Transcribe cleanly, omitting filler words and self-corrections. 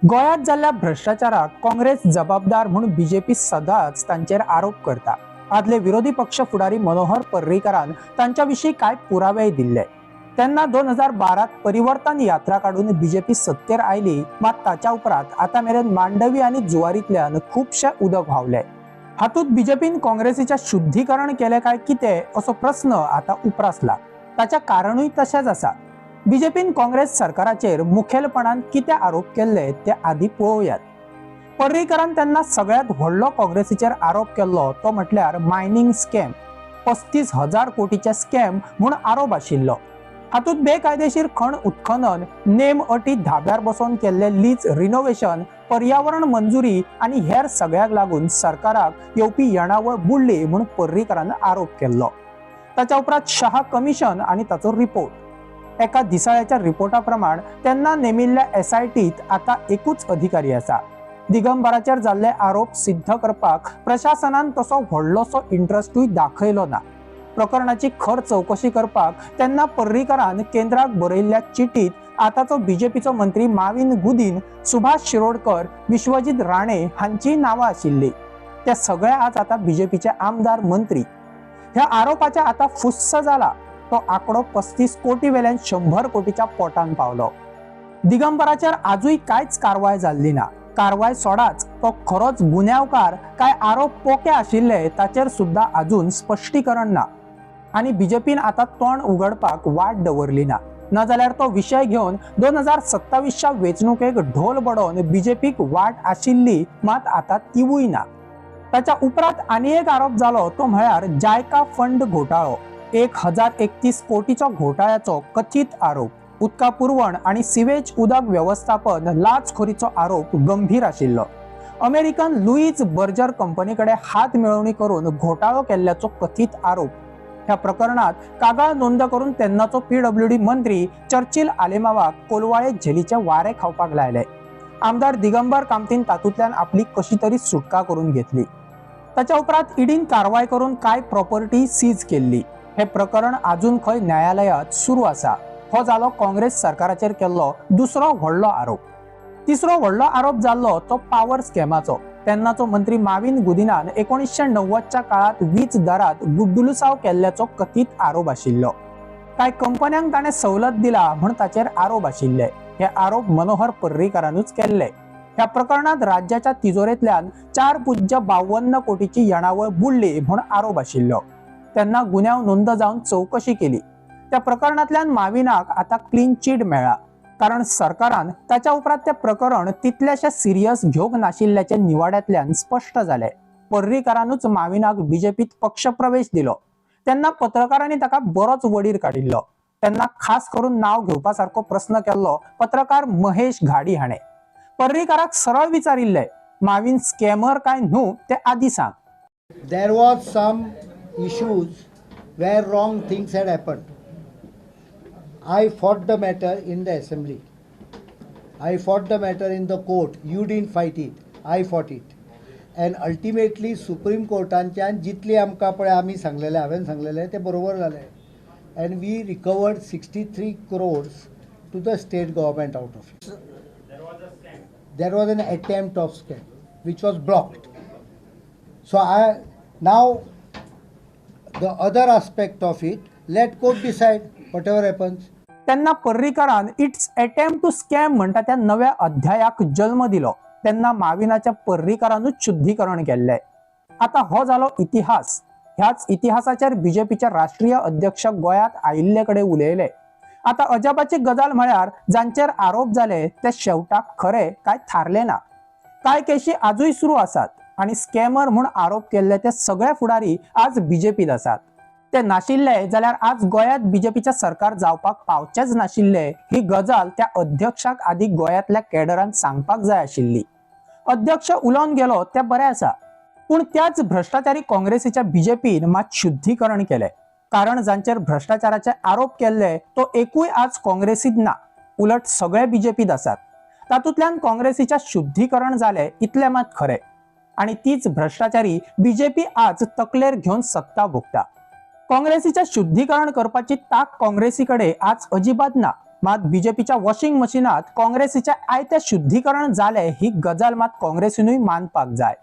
गोयात जाल्ल्या भ्रष्टाचाराक काँग्रेस जबाबदार म्हणून बीजेपी सदांच तांचेर आरोप करता। आदले विरोधी पक्ष फुडारी मनोहर पर्रीकारान तांच्याविषयी काय पुरावे दिले। त्यांना 2012 परिवर्तन यात्रा काढून बीजेपी सत्तेर आयली, मात ताच्या उपरांत आता मेरेन मांडवी आणि जुवारीतल्यान खूपशे उदक व्हावले। हातूंत बीजेपीन काँग्रेसीचे शुद्धीकरण केले काय किते असो प्रश्न आता उप्रासला। ताच्या कारणूय तशेंच आसा। बीजेपीन काँग्रेस सरकाराचेर मुखेलपणान किते आरोप केले ते आधी पळोवयात। पर्रीकारान त्यांना सगळ्यात व्हडलो काँग्रेसीचेर आरोप केल्लो तो म्हटल्यार मायनिंग स्कॅम। 35,000 कोटीचे स्कॅम म्हूण आरोप आशिल्लो। हातूंत बेकायदेशीर खण उत्खनन, नेम अटी धाब्यार बसोवन केल्ले लीज रिनोव्हेशन, पर्यावरण मंजुरी आणि हेर सगळ्याक लागून सरकाराक येवपी येणावळ बुडली म्हूण पर्रीकारान आरोप केल्लो। ताच्या उपरांत शाह कमिशन आणि ताचो रिपोर्ट। एका दिसाळ्याच्या रिपोर्टा प्रमाण त्यांना नेमिल्ल्या एसआयटीत आता एकूच अधिकारी आसा। दिगंबराचेर जाल्ले आरोप सिद्ध करपाक प्रशासनान तसो व्हडलोसो इंट्रस्टूय दाखयलो ना। प्रकरणाची खर चौकशी करपाक त्यांना पर्रीकारान केंद्राक बरयल्ल्या चिठीत आताचो बीजेपीचो मंत्री माविन गुदिन, सुभाष शिरोडकर, विश्वजित राणे हांची नांवां आशिल्ली। ते सगळे आज आता बीजेपीचे आमदार मंत्री। ह्या आरोपाच्या आता फुस्स जाला। तो आकडो 35 कोटी वेल्यान 100 कोटीच्या पोटान पावलो। दिगंबराचेर आजूय कांयच कारवाय जाल्ली ना। कारवाय सोडाच, तो खरोच गुन्यांवकार काय आरोप पोके आशिल्ले ताचेर सुद्धा अजून स्पष्टीकरण ना। आणि बीजेपीन आता तोंड उघडपाक वाट दवरली ना। न जाल्यार तो विषय घेवन 2027च्या वेंचणुकेक ढोल बडोवन बीजेपीक वाट आशिल्ली, मात आता तिवूय ना। ताच्या उपरांत आनी एक आरोप जालो तो म्हळ्यार जायका फंड घोटाळो। 1031 कोटीचो घोटाळ्याचो कथित आरोप। उदका पुरवण आणि सिवेज उदक व्यवस्थापन लाचखोरीचो आरोप गंभीर आशिल्लो। अमेरिकन लुईज बर्जर कंपनीकडे हात मिळवणी करून घोटाळो केल्ल्याचो कथित आरोप। ह्या प्रकरणात कागाळ नोंद करून तेन्नाचो पीडब्ल्यूडी मंत्री चर्चिल आलेमावाक कोलवाळे झेलीचे वारे खावपाक लायले। आमदार दिगंबर कामतीन तातूंतल्यान आपली कशी तरी सुटका करून घेतली। ताच्या उपरांत ईडीन कारवाय करून काय प्रॉपर्टी सीज केल्ली। हे प्रकरण अजून खंय न्यायालयात सुरू आसा। हो जालो काँग्रेस सरकाराचेर केल्लो दुसरो व्हडलो आरोप। तिसरो व्हडलो आरोप जाल्लो तो पावर स्कॅमाचो। तेन्नाचो मंत्री माविन गुदिनान 1990च्या काळात वीज दरात गुड्डुलसांव केल्ल्याचो कथित आरोप आशिल्लो। काय कंपन्यांक ताणें सवलत दिला म्हूण ताचेर आरोप आशिल्ले। हे आरोप मनोहर पर्रीकारानूच केल्ले। ह्या प्रकरणात राज्याच्या तिजोरेंतल्यान 4.52 कोटीची येणावळ बुडली म्हूण आरोप आशिल्लो। त्यांना गुन्यांव नोंद जावन चौकशी केली। त्या प्रकरणातल्यान माविनाक आता क्लीन चिट मेळ्ळा, कारण सरकारान ताच्या उपरांत ते प्रकरण तितलेशे सिरियस घेवंक नाशिल्ल्याचे निवाड्यातल्यान स्पष्ट जाले। पर्रीकारानूच माविनाक बीजेपीत पक्षप्रवेश दिलो। त्यांना पत्रकारांनी ताका बरोच वडीर काडिल्लो। त्यांना खास करून नाव घेवपासारको प्रश्न केल्लो पत्रकार महेश घाडी हाणें। पर्रीकाराक सरळ विचारिल्ले, माविन स्कॅमर काय न्हू ते आदी सांग। There was some issues where wrong things had happened. I fought the matter in the assembly. I fought the matter in the court. You didn't fight it. I fought it. And ultimately Supreme Courtaंच्यान जितले आमकां पळय आमी सांगलेले, हांवें सांगलेले ते बरोबर जाले. And we recovered 63 crores to the state government out of it. There was an attempt of scam which was blocked. So now the other aspect of it, let court decide whatever happens. त्यांना पर्रीकारान it's attempt to scam म्हणटा त्या नव्या अध्यायाक जन्म दिलो। त्यांना माविनाच्या पर्रीकारानूच शुद्धीकरण केल्ले। आता हो जालो इतिहास। ह्याच इतिहासाचेर बीजेपीचे राष्ट्रीय अध्यक्ष गोयात आयिल्ले कडे उलयले। आता अजापाची गजाल म्हळ्यार जांचेर आरोप जाले ते शेवटाक खरे काय थारले ना। काय केशी आजूय सुरू आसात आणि स्कॅमर म्हूण आरोप केल्ले ते सगळे फुडारी आज बीजेपीत आसात। ते नाशिल्ले जाल्यार आज गोयात बीजेपीचे सरकार जावपाक पावचेच नाशिल्ले ही गजाल त्या अध्यक्षाक आदी गोयातल्या कॅडरान सांगपाक जाय आशिल्ली। अध्यक्ष उलोवन गेलो ते बरें आसा, पूण त्याच भ्रष्टाचारी काँग्रेसीच्या बीजेपीन मात शुद्धीकरण केले। कारण जांचेर भ्रष्टाचाराचे आरोप केल्ले तो एकूय आज काँग्रेसीत ना, उलट सगळे बीजेपीत आसात। तातूंतल्यान काँग्रेसीच्या शुद्धीकरण जाले इतले मात खरे। आणि तीच भ्रष्टाचारी बीजेपी आज तकलेर घेवन सत्ता भोगता। काँग्रेसीचे शुद्धीकरण करपाची ताक काँग्रेसीकडे आज अजिबात ना, मात बीजेपीच्या वॉशिंग मशीनात काँग्रेसीच्या आयत्या शुद्धीकरण झाले ही गजाल मात काँग्रेसीनूय मानपाक जाय.